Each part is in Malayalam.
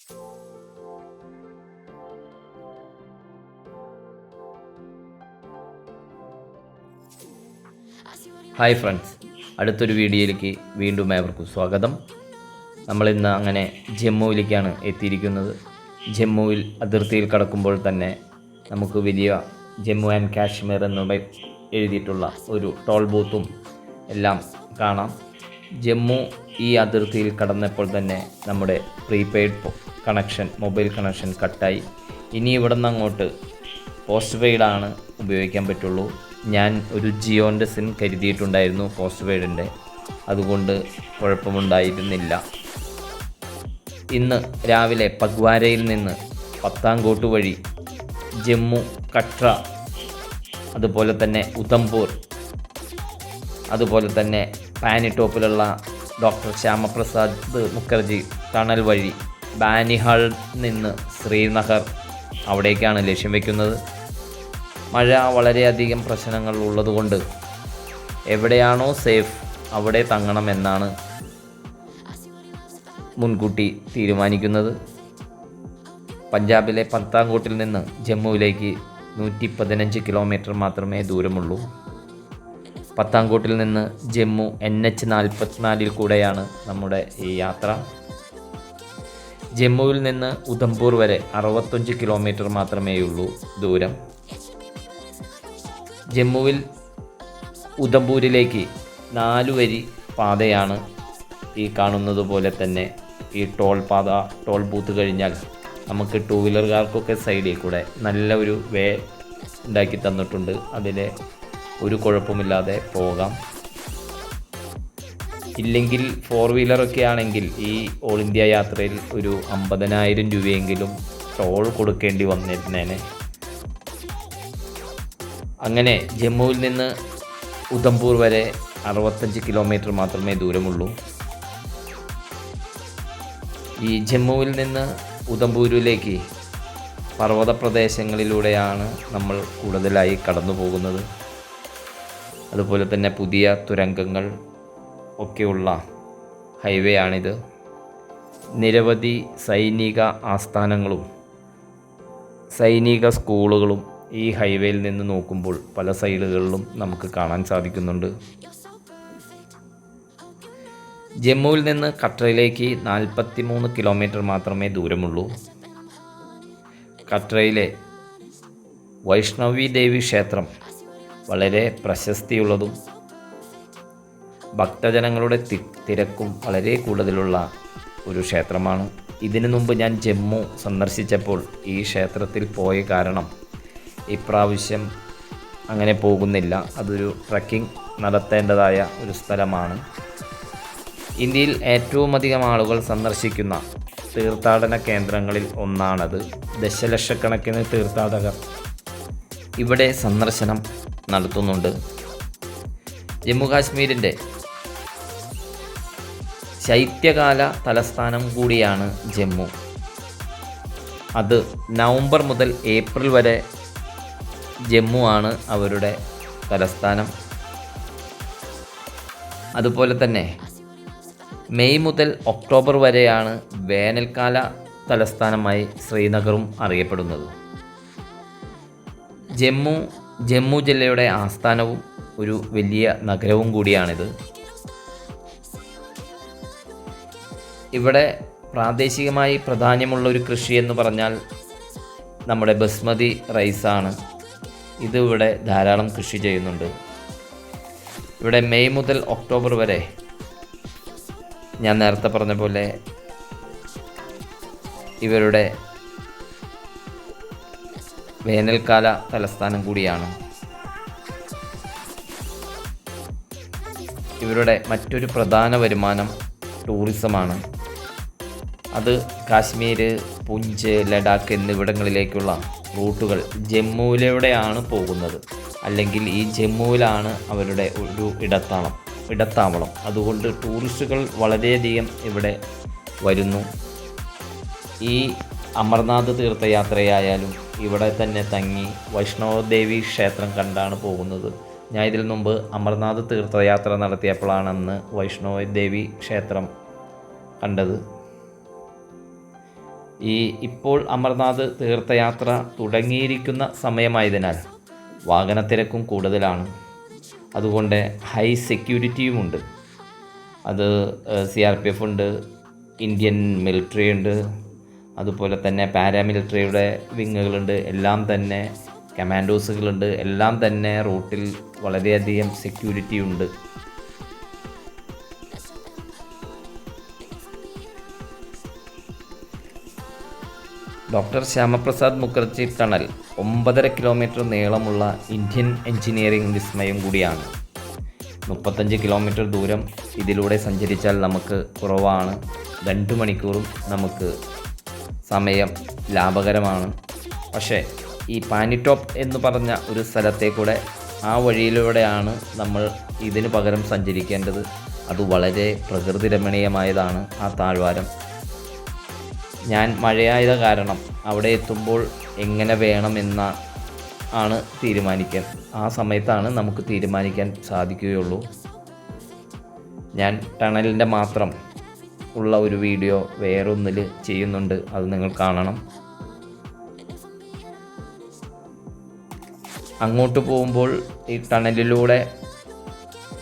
ഹായ് ഫ്രണ്ട്സ്, അടുത്തൊരു വീഡിയോയിലേക്ക് വീണ്ടും ഏവർക്കും സ്വാഗതം. നമ്മളിന്ന് അങ്ങനെ ജമ്മുവിലേക്കാണ് എത്തിയിരിക്കുന്നത്. ജമ്മുവിൽ അതിർത്തിയിൽ കടക്കുമ്പോൾ തന്നെ നമുക്ക് വലിയ ജമ്മു ആൻഡ് കാശ്മീർ എന്ന് എഴുതിയിട്ടുള്ള ഒരു ടോൾ ബൂത്തും എല്ലാം കാണാം. ജമ്മു ഈ അതിർത്തിയിൽ കടന്നപ്പോൾ തന്നെ നമ്മുടെ പ്രീപെയ്ഡ് മൊബൈൽ കണക്ഷൻ കട്ടായി. ഇനി ഇവിടെ നിന്ന് അങ്ങോട്ട് പോസ്റ്റ് പെയ്ഡാണ് ഉപയോഗിക്കാൻ പറ്റുള്ളൂ. ഞാൻ ഒരു ജിയോൻ്റെ സിം കരുതിയിട്ടുണ്ടായിരുന്നു പോസ്റ്റ് പെയ്ഡിൻ്റെ, അതുകൊണ്ട് കുഴപ്പമുണ്ടായിരുന്നില്ല. ഇന്ന് രാവിലെ പഗ്വാരയിൽ നിന്ന് പത്താൻകോട്ട് വഴി ജമ്മു, കട്ര, അതുപോലെ തന്നെ ഉധംപൂർ, അതുപോലെ തന്നെ പാനിട്ടോപ്പിലുള്ള ഡോക്ടർ ശ്യാമപ്രസാദ് മുഖർജി ടണൽ വഴി ബാനിഹാളിൽ നിന്ന് ശ്രീനഗർ അവിടേക്കാണ് ലക്ഷ്യം വയ്ക്കുന്നത്. മഴ വളരെയധികം പ്രശ്നങ്ങൾ ഉള്ളതുകൊണ്ട് എവിടെയാണോ സേഫ് അവിടെ തങ്ങണമെന്നാണ് മുൻകൂട്ടി തീരുമാനിക്കുന്നത്. പഞ്ചാബിലെ പത്താൻകോട്ടിൽ നിന്ന് ജമ്മുവിലേക്ക് 115 കിലോമീറ്റർ മാത്രമേ ദൂരമുള്ളൂ. പത്താൻകോട്ടിൽ നിന്ന് ജമ്മു NH44 കൂടെയാണ് നമ്മുടെ ഈ യാത്ര. ജമ്മുവിൽ നിന്ന് ഉധംപൂർ വരെ 65 കിലോമീറ്റർ മാത്രമേയുള്ളൂ ദൂരം. ജമ്മുവിൽ ഉധംപൂരിലേക്ക് 4 വരി പാതയാണ്. ഈ കാണുന്നത് പോലെ തന്നെ ഈ ടോൾ ബൂത്ത് കഴിഞ്ഞാൽ നമുക്ക് ടൂ വീലർകാർക്കൊക്കെ സൈഡിൽ കൂടെ നല്ല ഒരു വേ ഉണ്ടാക്കി തന്നിട്ടുണ്ട്. അതിൽ ഒരു കുഴപ്പമില്ലാതെ പോകാം. ഇല്ലെങ്കിൽ 4 വീലറൊക്കെ ആണെങ്കിൽ ഈ ഓൾ ഇന്ത്യ യാത്രയിൽ ഒരു 50,000 രൂപയെങ്കിലും ടോൾ കൊടുക്കേണ്ടി വന്നിരുന്നേനെ. അങ്ങനെ ജമ്മുവിൽ നിന്ന് ഉധംപൂർ വരെ 65 കിലോമീറ്റർ മാത്രമേ ദൂരമുള്ളൂ. ഈ ജമ്മുവിൽ നിന്ന് ഉധംപൂരിലേക്ക് പർവ്വത പ്രദേശങ്ങളിലൂടെയാണ് നമ്മൾ കൂടുതലായി കടന്നു പോകുന്നത്. അതുപോലെ തന്നെ പുതിയ തുരങ്കങ്ങൾ ഒക്കെയുള്ള ഹൈവേ ആണിത്. നിരവധി സൈനിക ആസ്ഥാനങ്ങളും സൈനിക സ്കൂളുകളും ഈ ഹൈവേയിൽ നിന്ന് നോക്കുമ്പോൾ പല സൈഡുകളിലും നമുക്ക് കാണാൻ സാധിക്കുന്നുണ്ട്. ജമ്മുവിൽ നിന്ന് കട്രയിലേക്ക് 43 കിലോമീറ്റർ മാത്രമേ ദൂരമുള്ളൂ. കട്രയിലെ വൈഷ്ണവി ദേവി ക്ഷേത്രം വളരെ പ്രശസ്തിയുള്ളതും ഭക്തജനങ്ങളുടെ തിരക്കും വളരെ കൂടുതലുള്ള ഒരു ക്ഷേത്രമാണ്. ഇതിനു മുമ്പ് ഞാൻ ജമ്മു സന്ദർശിച്ചപ്പോൾ ഈ ക്ഷേത്രത്തിൽ പോയ കാരണം ഇപ്രാവശ്യം അങ്ങനെ പോകുന്നില്ല. അതൊരു ട്രക്കിംഗ് നടത്തേണ്ടതായ ഒരു സ്ഥലമാണ്. ഇന്ത്യയിൽ ഏറ്റവും അധികം ആളുകൾ സന്ദർശിക്കുന്ന തീർത്ഥാടന കേന്ദ്രങ്ങളിൽ ഒന്നാണത്. ദശലക്ഷക്കണക്കിന് തീർത്ഥാടകർ ഇവിടെ സന്ദർശനം നടത്തുന്നുണ്ട്. ജമ്മു കാശ്മീരിൻ്റെ ശൈത്യകാല തലസ്ഥാനം കൂടിയാണ് ജമ്മു. അത് നവംബർ മുതൽ ഏപ്രിൽ വരെ ജമ്മു ആണ് അവരുടെ തലസ്ഥാനം. അതുപോലെ തന്നെ മെയ് മുതൽ ഒക്ടോബർ വരെയാണ് വേനൽക്കാല തലസ്ഥാനമായി ശ്രീനഗറും അറിയപ്പെടുന്നത്. ജമ്മു ജില്ലയുടെ ആസ്ഥാനവും ഒരു വലിയ നഗരവും കൂടിയാണിത്. ഇവിടെ പ്രാദേശികമായി പ്രാധാന്യമുള്ള ഒരു കൃഷി എന്ന് പറഞ്ഞാൽ നമ്മുടെ ബസ്മതി റൈസാണ്. ഇത് ഇവിടെ ധാരാളം കൃഷി ചെയ്യുന്നുണ്ട്. ഇവിടെ മെയ് മുതൽ ഒക്ടോബർ വരെ ഞാൻ നേരത്തെ പറഞ്ഞ പോലെ ഇവരുടെ വേനൽക്കാല തലസ്ഥാനം കൂടിയാണ്. ഇവരുടെ മറ്റൊരു പ്രധാന വരുമാനം ടൂറിസമാണ്. അത് കാശ്മീർ, പുഞ്ച്, ലഡാക്ക് എന്നിവിടങ്ങളിലേക്കുള്ള റൂട്ടുകൾ ജമ്മുവിലൂടെയാണ് പോകുന്നത്. അല്ലെങ്കിൽ ഈ ജമ്മുവിലാണ് അവരുടെ ഒരു ഇടത്താവളം. അതുകൊണ്ട് ടൂറിസ്റ്റുകൾ വളരെയധികം ഇവിടെ വരുന്നു. ഈ അമർനാഥ് തീർത്ഥയാത്രയായാലും ഇവിടെ തന്നെ തങ്ങി വൈഷ്ണവദേവി ക്ഷേത്രം കണ്ടാണ് പോകുന്നത്. ഞാൻ ഇതിൽ മുമ്പ് അമർനാഥ് തീർത്ഥയാത്ര നടത്തിയപ്പോഴാണ് അന്ന് വൈഷ്ണവദേവി ക്ഷേത്രം കണ്ടത്. ഇപ്പോൾ അമർനാഥ് തീർത്ഥയാത്ര തുടങ്ങിയിരിക്കുന്ന സമയമായതിനാൽ വാഹനത്തിരക്കും കൂടുതലാണ്. അതുകൊണ്ട് ഹൈ സെക്യൂരിറ്റിയുമുണ്ട്. അത് CRPF ഉണ്ട്, ഇന്ത്യൻ മിലിറ്ററി ഉണ്ട്, അതുപോലെ തന്നെ പാരാമിലിറ്ററിയുടെ വിങ്ങുകളുണ്ട്, എല്ലാം തന്നെ കമാൻഡോസുകളുണ്ട്, എല്ലാം തന്നെ റൂട്ടിൽ വളരെയധികം സെക്യൂരിറ്റി ഉണ്ട്. Doctor Syama Prasad Mookerjee tunnel 9.5 kilometre നീളമുള്ള ഇന്ത്യൻ എഞ്ചിനീയറിംഗ് വിസ്മയം കൂടിയാണ്. 35 കിലോമീറ്റർ ദൂരം ഇതിലൂടെ സഞ്ചരിച്ചാൽ നമുക്ക് കുറവാണ്. 2 മണിക്കൂറും നമുക്ക് സമയം ലാഭകരമാണ്. പക്ഷേ ഈ പാനിറ്റോപ്പ് എന്ന് പറഞ്ഞ ഒരു സ്ഥലത്തേക്കൂടെ ആ വഴിയിലൂടെയാണ് നമ്മൾ ഇതിന് പകരം സഞ്ചരിക്കേണ്ടത്. അത് വളരെ പ്രകൃതി രമണീയമായതാണ് ആ താഴ്വാരം. ഞാൻ മഴയായത് കാരണം അവിടെ എത്തുമ്പോൾ എങ്ങനെ വേണമെന്ന ആണ് തീരുമാനിക്കാൻ. ആ സമയത്താണ് നമുക്ക് തീരുമാനിക്കാൻ സാധിക്കുകയുള്ളൂ. ഞാൻ ടണലിൻ്റെ മാത്രം ഉള്ള ഒരു വീഡിയോ വേറൊന്നിൽ ചെയ്യുന്നുണ്ട്, അത് നിങ്ങൾ കാണണം. അങ്ങോട്ട് പോകുമ്പോൾ ഈ ടണലിലൂടെ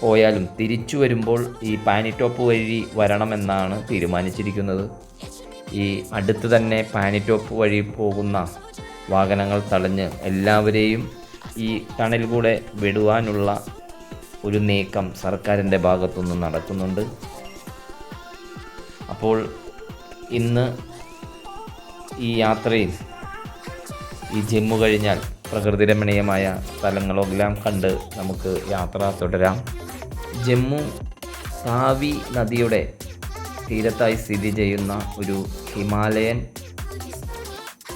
പോയാലും തിരിച്ചു വരുമ്പോൾ ഈ പാനിറ്റോപ്പ് വഴി വരണമെന്നാണ് തീരുമാനിച്ചിരിക്കുന്നത്. ഈ അടുത്ത് തന്നെ പാനിറ്റോപ്പ് വഴി പോകുന്ന വാഹനങ്ങൾ തടഞ്ഞ് എല്ലാവരെയും ഈ ടണൽ കൂടെ വിടുവാനുള്ള ഒരു നീക്കം സർക്കാരിൻ്റെ ഭാഗത്തുനിന്ന് നടക്കുന്നുണ്ട്. അപ്പോൾ ഇന്ന് ഈ യാത്രയിൽ ഈ ജമ്മു കഴിഞ്ഞാൽ പ്രകൃതി രമണീയമായ സ്ഥലങ്ങളെല്ലാം കണ്ട് നമുക്ക് യാത്ര തുടരാം. ജമ്മു താവി നദിയുടെ തീരത്തായി സ്ഥിതി ചെയ്യുന്ന ഒരു ഹിമാലയൻ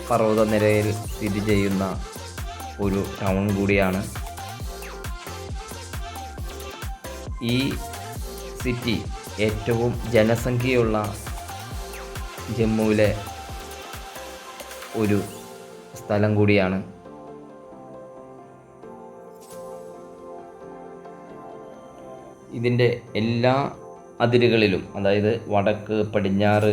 പർവ്വതനിരയിൽ സ്ഥിതി ചെയ്യുന്ന ഒരു ടൗൺ കൂടിയാണ്. ഈ സിറ്റി ഏറ്റവും ജനസംഖ്യയുള്ള ജമ്മുവിലെ ഒരു സ്ഥലം കൂടിയാണ്. ഇതിൻ്റെ എല്ലാ അതിരുകളിലും, അതായത് വടക്ക്, പടിഞ്ഞാറ്,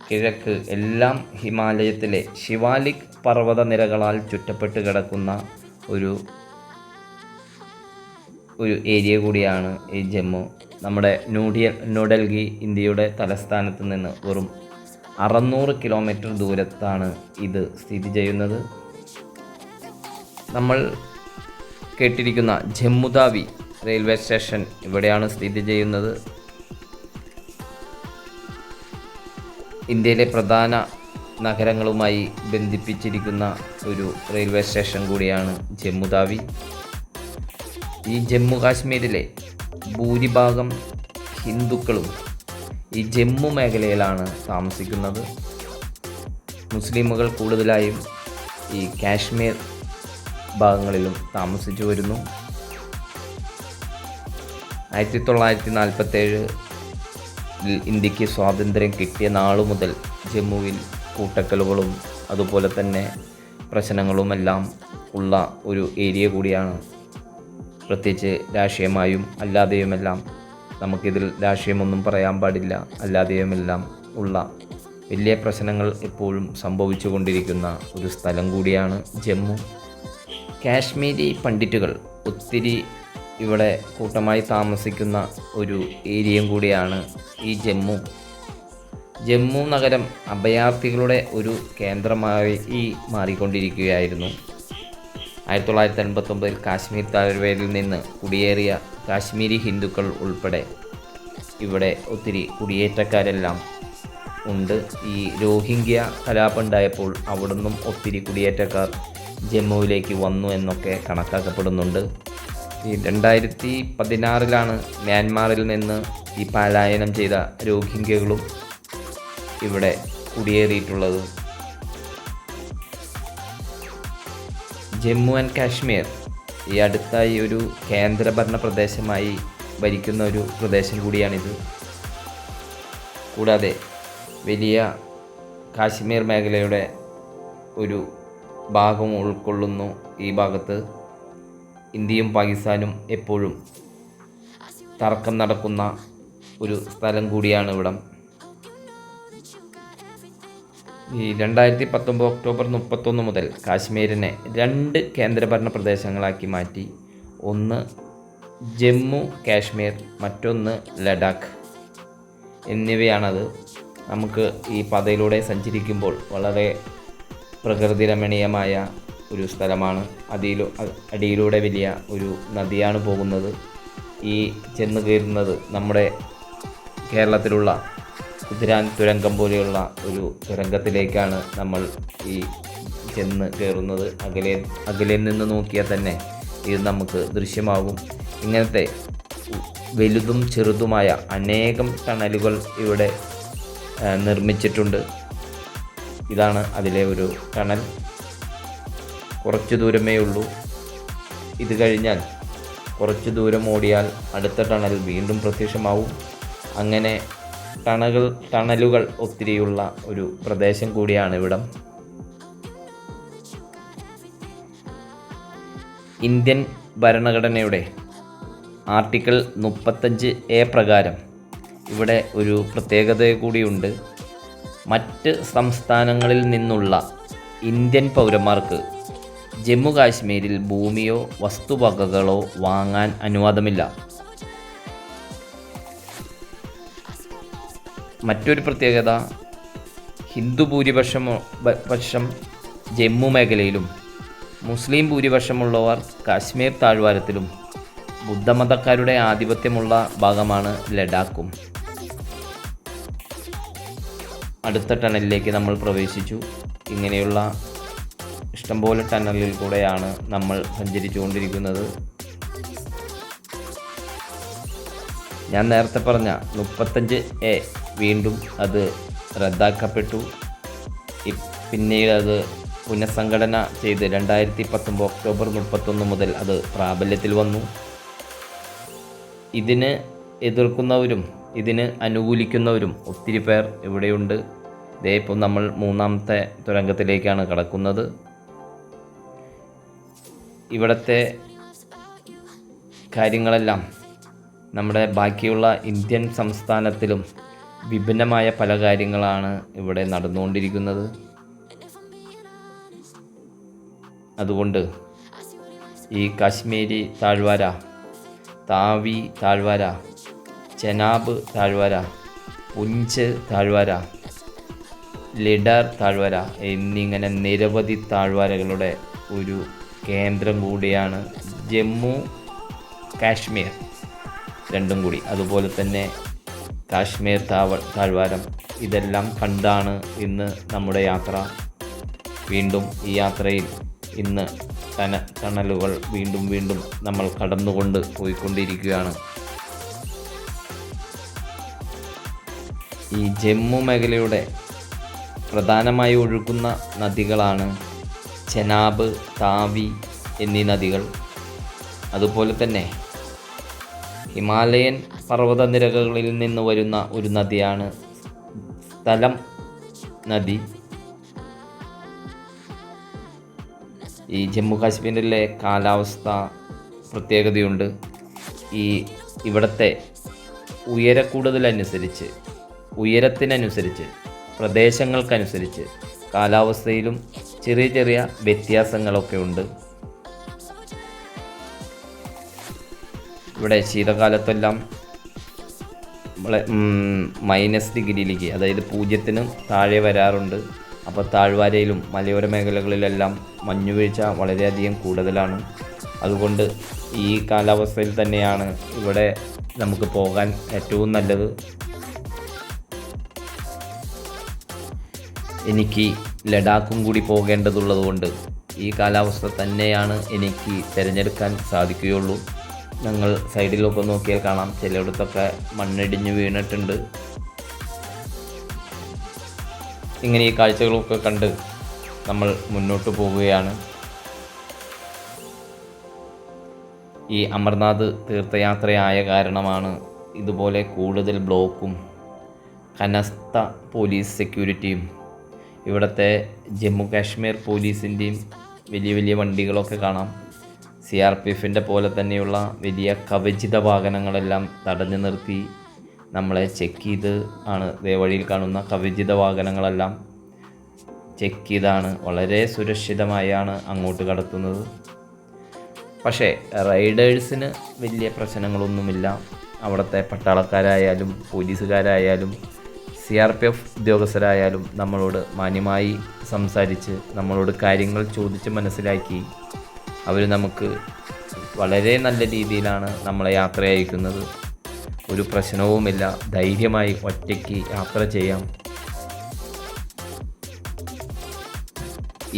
കിഴക്ക് എല്ലാം ഹിമാലയത്തിലെ ശിവാലിക് പർവ്വതനിരകളാൽ ചുറ്റപ്പെട്ട് കിടക്കുന്ന ഒരു ഏരിയ കൂടിയാണ് ഈ ജമ്മു. നമ്മുടെ ന്യൂഡൽഹി ഇന്ത്യയുടെ തലസ്ഥാനത്ത് നിന്ന് വെറും 600 കിലോമീറ്റർ ദൂരത്താണ് ഇത് സ്ഥിതി ചെയ്യുന്നത്. നമ്മൾ കേട്ടിരിക്കുന്ന ജമ്മുതാവി റെയിൽവേ സ്റ്റേഷൻ ഇവിടെയാണ് സ്ഥിതി ചെയ്യുന്നത്. ഇന്ത്യയിലെ പ്രധാന നഗരങ്ങളുമായി ബന്ധിപ്പിച്ചിരിക്കുന്ന ഒരു റെയിൽവേ സ്റ്റേഷൻ കൂടിയാണ് ജമ്മുതാവി. ഈ ജമ്മു കാശ്മീരിലെ ഭൂരിഭാഗം ഹിന്ദുക്കളും ഈ ജമ്മു മേഖലയിലാണ് താമസിക്കുന്നത്. മുസ്ലിമുകൾ കൂടുതലായും ഈ കാശ്മീർ ഭാഗങ്ങളിലും താമസിച്ചു വരുന്നു. 1947 ഇന്ത്യക്ക് സ്വാതന്ത്ര്യം കിട്ടിയ നാളു മുതൽ ജമ്മുവിൽ കൂട്ടക്കലുകളും അതുപോലെ തന്നെ പ്രശ്നങ്ങളുമെല്ലാം ഉള്ള ഒരു ഏരിയ കൂടിയാണ്. പ്രത്യേകിച്ച് രാഷ്ട്രീയമായും അല്ലാതെയുമെല്ലാം, നമുക്കിതിൽ രാഷ്ട്രീയമൊന്നും പറയാൻ പാടില്ല, അല്ലാതെയുമെല്ലാം ഉള്ള വലിയ പ്രശ്നങ്ങൾ എപ്പോഴും സംഭവിച്ചു കൊണ്ടിരിക്കുന്ന ഒരു സ്ഥലം കൂടിയാണ് ജമ്മു. കാശ്മീരി പണ്ഡിറ്റുകൾ ഒത്തിരി ഇവിടെ കൂട്ടമായി താമസിക്കുന്ന ഒരു ഏരിയയും കൂടിയാണ് ഈ ജമ്മു. ജമ്മു നഗരം അഭയാർത്ഥികളുടെ ഒരു കേന്ദ്രമായി മാറിക്കൊണ്ടിരിക്കുകയായിരുന്നു. 1989 കാശ്മീർ താഴ്വരയിൽ നിന്ന് കുടിയേറിയ കാശ്മീരി ഹിന്ദുക്കൾ ഉൾപ്പെടെ ഇവിടെ ഒത്തിരി കുടിയേറ്റക്കാരെല്ലാം ഉണ്ട്. ഈ രോഹിംഗ്യ കലാപമുണ്ടായപ്പോൾ അവിടെ നിന്നും ഒത്തിരി കുടിയേറ്റക്കാർ ജമ്മുവിലേക്ക് വന്നു എന്നൊക്കെ കണക്കാക്കപ്പെടുന്നുണ്ട്. ഈ 2016 മ്യാൻമാറിൽ നിന്ന് ഈ പലായനം ചെയ്ത രോഹിംഗ്യകളും ഇവിടെ കുടിയേറിയിട്ടുള്ളത്. ജമ്മു ആൻഡ് കാശ്മീർ ഈ അടുത്തായി ഒരു കേന്ദ്രഭരണ പ്രദേശമായി ഭരിക്കുന്ന ഒരു പ്രദേശം കൂടിയാണിത്. കൂടാതെ വലിയ കാശ്മീർ മേഖലയുടെ ഒരു ഭാഗം ഉൾക്കൊള്ളുന്നു. ഈ ഭാഗത്ത് ഇന്ത്യയും പാകിസ്ഥാനും എപ്പോഴും തർക്കം നടക്കുന്ന ഒരു സ്ഥലം കൂടിയാണ് ഇവിടം. ഈ 2019 ഒക്ടോബർ 31 മുതൽ കാശ്മീരിനെ 2 കേന്ദ്രഭരണ പ്രദേശങ്ങളാക്കി മാറ്റി. ഒന്ന് ജമ്മു കാശ്മീർ, മറ്റൊന്ന് ലഡാക്ക് എന്നിവയാണത്. നമുക്ക് ഈ പാതയിലൂടെ സഞ്ചരിക്കുമ്പോൾ വളരെ പ്രകൃതി രമണീയമായ ഒരു സ്ഥലമാണ്. അടിയിലൂടെ വലിയ ഒരു നദിയാണ് പോകുന്നത്. ഈ ചെന്ന് കയറുന്നത് നമ്മുടെ കേരളത്തിലുള്ള കുതിരാൻ തുരങ്കം പോലെയുള്ള ഒരു തുരങ്കത്തിലേക്കാണ് നമ്മൾ ഈ ചെന്ന് കയറുന്നത്. അകലെ നിന്ന് നോക്കിയാൽ തന്നെ ഇത് നമുക്ക് ദൃശ്യമാകും. ഇങ്ങനത്തെ വലുതും ചെറുതുമായ അനേകം ടണലുകൾ ഇവിടെ നിർമ്മിച്ചിട്ടുണ്ട്. ഇതാണ് അതിലെ ഒരു ടണൽ. കുറച്ച് ദൂരമേ ഉള്ളൂ. ഇത് കഴിഞ്ഞാൽ കുറച്ച് ദൂരം ഓടിയാൽ അടുത്ത ടണൽ വീണ്ടും പ്രത്യക്ഷമാവും. അങ്ങനെ ടണലുകൾ ഒത്തിരിയുള്ള ഒരു പ്രദേശം കൂടിയാണ് ഇവിടം. ഇന്ത്യൻ ഭരണഘടനയുടെ ആർട്ടിക്കിൾ 35A പ്രകാരം ഇവിടെ ഒരു പ്രത്യേകത കൂടിയുണ്ട്. മറ്റ് സംസ്ഥാനങ്ങളിൽ നിന്നുള്ള ഇന്ത്യൻ പൗരന്മാർക്ക് ജമ്മു കാശ്മീരിൽ ഭൂമിയോ വസ്തുവകകളോ വാങ്ങാൻ അനുവാദമില്ല. മറ്റൊരു പ്രത്യേകത, ഹിന്ദു ഭൂരിപക്ഷം ജമ്മു മേഖലയിലും മുസ്ലിം ഭൂരിപക്ഷമുള്ളവർ കാശ്മീർ താഴ്വാരത്തിലും ബുദ്ധമതക്കാരുടെ ആധിപത്യമുള്ള ഭാഗമാണ് ലഡാക്കും. അടുത്ത ടണലിലേക്ക് നമ്മൾ പ്രവേശിച്ചു. ഇങ്ങനെയുള്ള ഇഷ്ടംപോലെ ടണലിൽ കൂടെയാണ് നമ്മൾ സഞ്ചരിച്ചുകൊണ്ടിരിക്കുന്നത്. ഞാൻ നേരത്തെ പറഞ്ഞ 35A വീണ്ടും അത് റദ്ദാക്കപ്പെട്ടു. പിന്നീട് അത് പുനഃസംഘടന ചെയ്ത് 2019 ഒക്ടോബർ 31 മുതൽ അത് പ്രാബല്യത്തിൽ വന്നു. ഇതിന് എതിർക്കുന്നവരും ഇതിന് അനുകൂലിക്കുന്നവരും ഒത്തിരി പേർ ഇവിടെയുണ്ട്. ദേ ഇപ്പോൾ നമ്മൾ 3ാമത്തെ തുരങ്കത്തിലേക്കാണ് കടക്കുന്നത്. ഇവിടുത്തെ കാര്യങ്ങളെല്ലാം നമ്മുടെ ബാക്കിയുള്ള ഇന്ത്യൻ സംസ്ഥാനത്തിലും വിഭിന്നമായ പല കാര്യങ്ങളാണ് ഇവിടെ നടന്നുകൊണ്ടിരിക്കുന്നത്. അതുകൊണ്ട് ഈ കാശ്മീരി താഴ്വര, താവി താഴ്വര, ചെനാബ് താഴ്വര, പുഞ്ച് താഴ്വര, ലിഡർ താഴ്വര എന്നിങ്ങനെ നിരവധി താഴ്വരകളുടെ ഒരു കേന്ദ്രം കൂടിയാണ് ജമ്മു കാശ്മീർ രണ്ടും കൂടി. അതുപോലെ തന്നെ കാശ്മീർ താഴ്വാരം ഇതെല്ലാം കണ്ടാണ് ഇന്ന് നമ്മുടെ യാത്ര. വീണ്ടും ഈ യാത്രയിൽ ഇന്ന് ടണലുകൾ വീണ്ടും നമ്മൾ കടന്നുകൊണ്ട് പോയിക്കൊണ്ടിരിക്കുകയാണ്. ഈ ജമ്മു മേഖലയുടെ പ്രധാനമായി ഒഴുകുന്ന നദികളാണ് ചെനാബ്, താവി എന്നീ നദികൾ. അതുപോലെ തന്നെ ഹിമാലയൻ പർവ്വതനിരകളിൽ നിന്ന് വരുന്ന ഒരു നദിയാണ് സ്ഥലം നദി. ഈ ജമ്മു കാശ്മീരിലെ കാലാവസ്ഥ പ്രത്യേകതയുണ്ട്. ഇവിടുത്തെ ഉയരത്തിനനുസരിച്ച് പ്രദേശങ്ങൾക്കനുസരിച്ച് കാലാവസ്ഥയിലും ചെറിയ വ്യത്യാസങ്ങളൊക്കെ ഉണ്ട്. ഇവിടെ ശീതകാലത്തെല്ലാം -ഡിഗ്രിയിലേക്ക്, അതായത് 0-ന് താഴെ വരാറുണ്ട്. അപ്പോൾ താഴ്വാരയിലും മലയോര മേഖലകളിലെല്ലാം മഞ്ഞുവീഴ്ച വളരെയധികം കൂടുതലാണ്. അതുകൊണ്ട് ഈ കാലാവസ്ഥയിൽ തന്നെയാണ് ഇവിടെ നമുക്ക് പോകാൻ ഏറ്റവും നല്ലത്. എനിക്ക് ലഡാക്കും കൂടി പോകേണ്ടതുള്ളത് കൊണ്ട് ഈ കാലാവസ്ഥ തന്നെയാണ് എനിക്ക് തിരഞ്ഞെടുക്കാൻ സാധിക്കുകയുള്ളൂ. ഞങ്ങൾ സൈഡിലൊക്കെ നോക്കിയാൽ കാണാം, ചിലയിടത്തൊക്കെ മണ്ണിടിഞ്ഞ് വീണിട്ടുണ്ട്. ഇങ്ങനെ ഈ കാഴ്ചകളൊക്കെ കണ്ട് നമ്മൾ മുന്നോട്ട് പോവുകയാണ്. ഈ അമർനാഥ് തീർത്ഥയാത്രയായ കാരണമാണ് ഇതുപോലെ കൂടുതൽ ബ്ലോക്കും കനത്ത പോലീസ് സെക്യൂരിറ്റിയും. ഇവിടുത്തെ ജമ്മു കാശ്മീർ പോലീസിൻ്റെയും വലിയ വണ്ടികളൊക്കെ കാണാം. CRPFൻ്റെ പോലെ തന്നെയുള്ള വലിയ കവചിത വാഹനങ്ങളെല്ലാം തടഞ്ഞു നിർത്തി നമ്മളെ ചെക്ക് ചെയ്ത് ആണ് വഴിയിൽ കാണുന്ന കവചിത വാഹനങ്ങളെല്ലാം ചെക്ക് ചെയ്താണ് വളരെ സുരക്ഷിതമായാണ് അങ്ങോട്ട് കടത്തുന്നത്. പക്ഷേ റൈഡേഴ്സിന് വലിയ പ്രശ്നങ്ങളൊന്നുമില്ല. അവിടുത്തെ പട്ടാളക്കാരായാലും പോലീസുകാരായാലും CRPF ഉദ്യോഗസ്ഥരായാലും നമ്മളോട് മാന്യമായി സംസാരിച്ച് നമ്മളോട് കാര്യങ്ങൾ ചോദിച്ച് മനസ്സിലാക്കി അവർ നമുക്ക് വളരെ നല്ല രീതിയിലാണ് നമ്മളെ യാത്ര അയക്കുന്നത്. ഒരു പ്രശ്നവുമില്ല, ധൈര്യമായി ഒറ്റയ്ക്ക് യാത്ര ചെയ്യാം.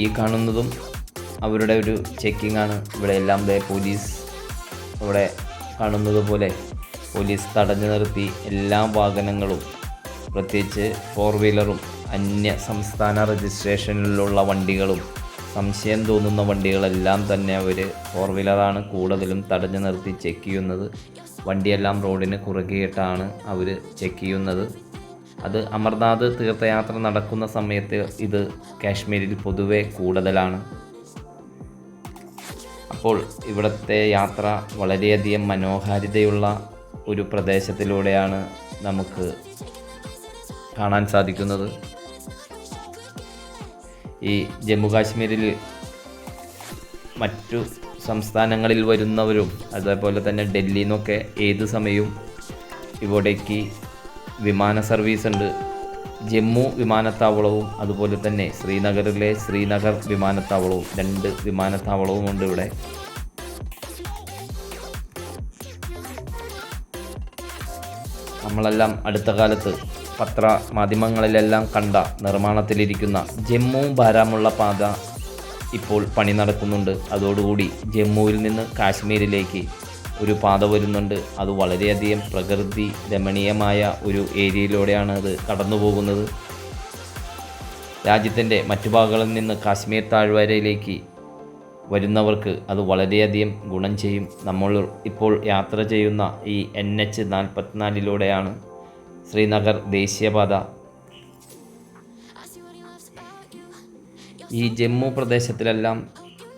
ഈ കാണുന്നതും അവരുടെ ഒരു ചെക്കിംഗ് ആണ്. ഇവിടെ എല്ലാം പോലീസ് ഇവിടെ കാണുന്നത് പോലെ പോലീസ് തടഞ്ഞു നിർത്തി എല്ലാ വാഹനങ്ങളും, പ്രത്യേകിച്ച് 4 വീലറും അന്യ സംസ്ഥാന രജിസ്ട്രേഷനിലുള്ള വണ്ടികളും സംശയം തോന്നുന്ന വണ്ടികളെല്ലാം തന്നെ അവർ 4 വീലറാണ് കൂടുതലും തടഞ്ഞു നിർത്തി ചെക്ക് ചെയ്യുന്നത്. വണ്ടിയെല്ലാം റോഡിന് കുറുകെയിട്ടാണ് അവർ ചെക്ക് ചെയ്യുന്നത്. അത് അമർനാഥ് തീർത്ഥയാത്ര നടക്കുന്ന സമയത്ത് ഇത് കാശ്മീരിൽ പൊതുവെ കൂടുതലാണ്. അപ്പോൾ ഇവിടുത്തെ യാത്ര വളരെയധികം മനോഹാരിതയുള്ള ഒരു പ്രദേശത്തിലൂടെയാണ് നമുക്ക് കാണാൻ സാധിക്കുന്നത്. ഈ ജമ്മു കാശ്മീരിൽ മറ്റു സംസ്ഥാനങ്ങളിൽ വരുന്നവരും അതേപോലെ തന്നെ ഡൽഹിയിൽ നിന്നൊക്കെ ഏത് സമയവും ഇവിടേക്ക് വിമാന സർവീസ് ഉണ്ട്. ജമ്മു വിമാനത്താവളവും അതുപോലെ തന്നെ ശ്രീനഗറിലെ ശ്രീനഗർ വിമാനത്താവളവും 2 വിമാനത്താവളവും ഉണ്ട് ഇവിടെ. നമ്മളെല്ലാം അടുത്ത കാലത്ത് പത്രമാധ്യമങ്ങളിലെല്ലാം കണ്ട നിർമ്മാണത്തിലിരിക്കുന്ന ജമ്മു ബാരാമുള്ള പാത ഇപ്പോൾ പണി നടക്കുന്നുണ്ട്. അതോടുകൂടി ജമ്മുവിൽ നിന്ന് കാശ്മീരിലേക്ക് ഒരു പാത വരുന്നുണ്ട്. അത് വളരെയധികം പ്രകൃതി രമണീയമായ ഒരു ഏരിയയിലൂടെയാണ് അത് കടന്നു പോകുന്നത്. രാജ്യത്തിൻ്റെ മറ്റു ഭാഗങ്ങളിൽ നിന്ന് കാശ്മീർ താഴ്വരയിലേക്ക് വരുന്നവർക്ക് അത് വളരെയധികം ഗുണം ചെയ്യും. നമ്മൾ ഇപ്പോൾ യാത്ര ചെയ്യുന്ന ഈ NH-44 ശ്രീനഗർ ദേശീയപാത. ഈ ജമ്മു പ്രദേശത്തിലെല്ലാം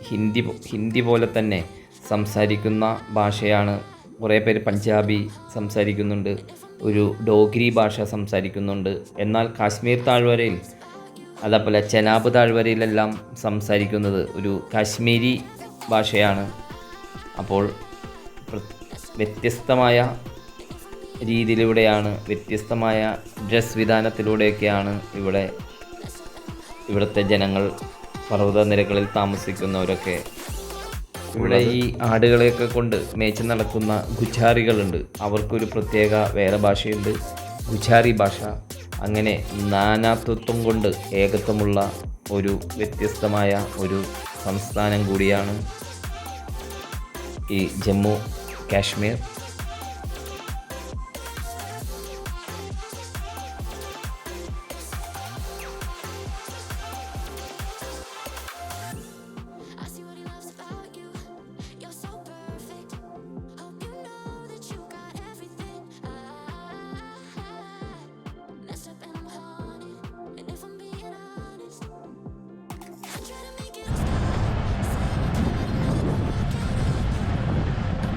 ഹിന്ദി പോലെ തന്നെ സംസാരിക്കുന്ന ഭാഷയാണ്. കുറേ പേര് പഞ്ചാബി സംസാരിക്കുന്നുണ്ട്, ഒരു ഡോഗ്രി ഭാഷ സംസാരിക്കുന്നുണ്ട്. എന്നാൽ കാശ്മീർ താഴ്വരയിൽ അതേപോലെ ചെനാബ് താഴ്വരയിലെല്ലാം സംസാരിക്കുന്നത് ഒരു കാശ്മീരി ഭാഷയാണ്. അപ്പോൾ വ്യത്യസ്തമായ രീതിയിലൂടെയാണ്, വ്യത്യസ്തമായ ഡ്രസ് വിധാനത്തിലൂടെയൊക്കെയാണ് ഇവിടുത്തെ ജനങ്ങൾ, പർവ്വതനിരകളിൽ താമസിക്കുന്നവരൊക്കെ. ഇവിടെ ഈ ആടുകളെയൊക്കെ കൊണ്ട് മേച്ച് നടക്കുന്ന ഗുജാറികളുണ്ട്. അവർക്കൊരു പ്രത്യേക വേറെ ഭാഷയുണ്ട്, ഗുജാറി ഭാഷ. അങ്ങനെ നാനാത്വം കൊണ്ട് ഏകത്വമുള്ള ഒരു വ്യത്യസ്തമായ ഒരു സംസ്ഥാനം കൂടിയാണ് ഈ ജമ്മു കാശ്മീർ.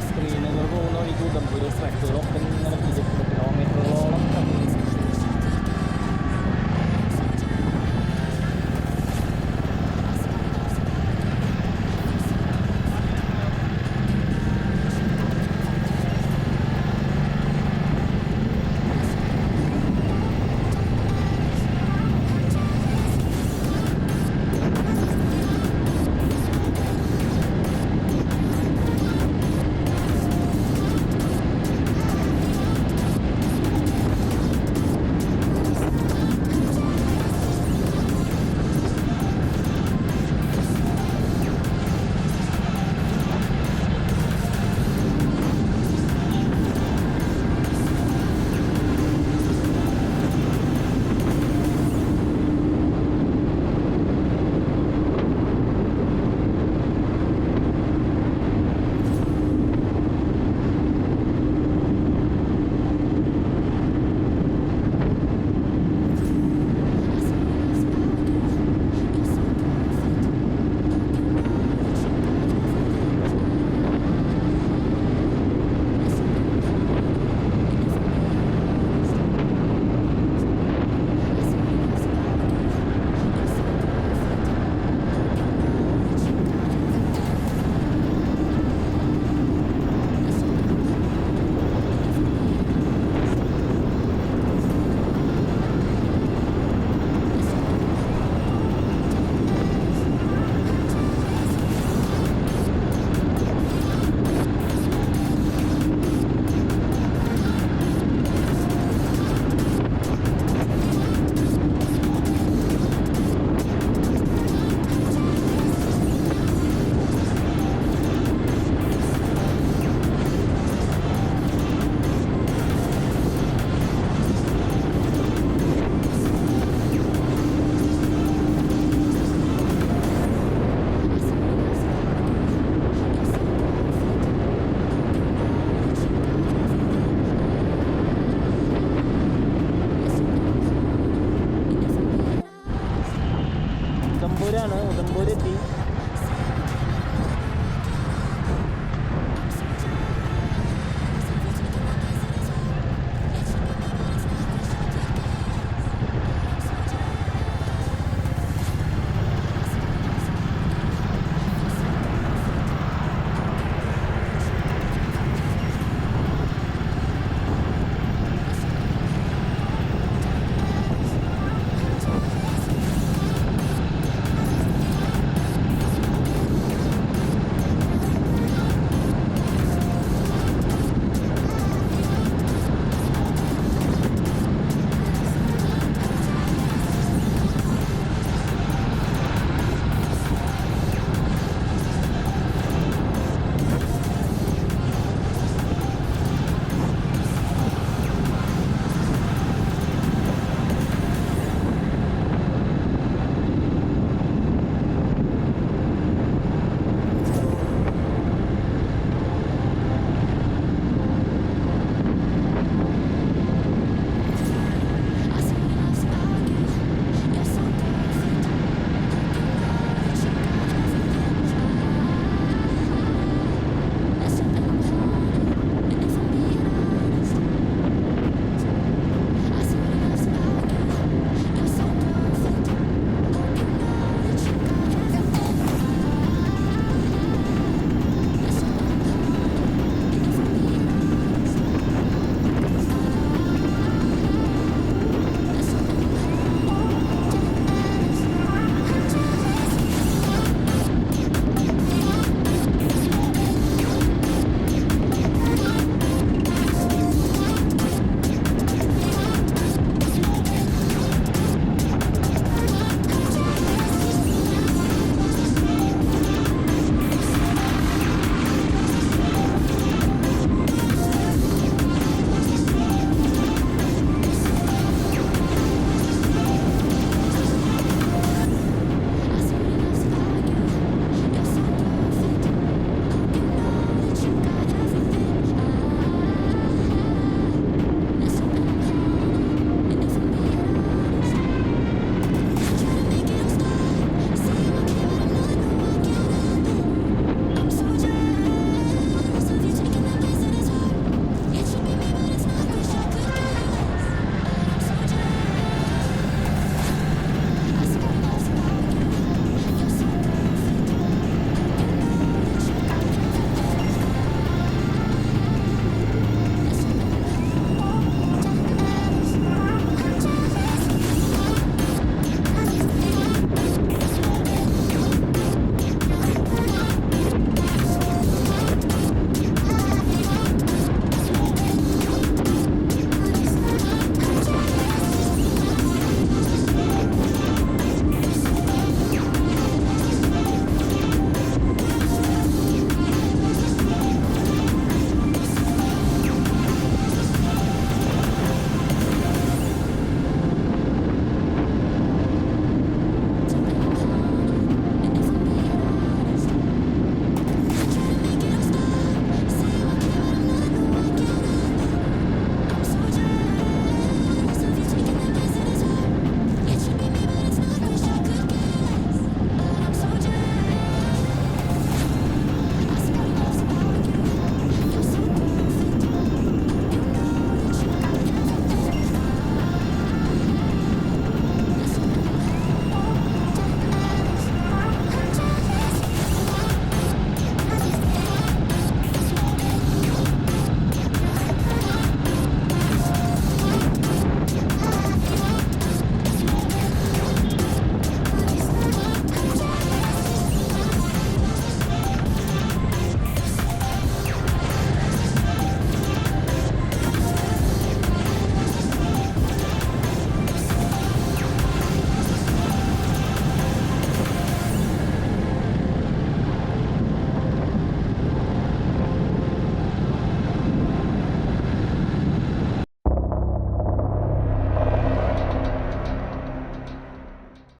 ശ്രീനഗർ പോകുന്ന വഴിക്ക് ഉദംപൂരാണ്. ഉദംപൂരെത്തി.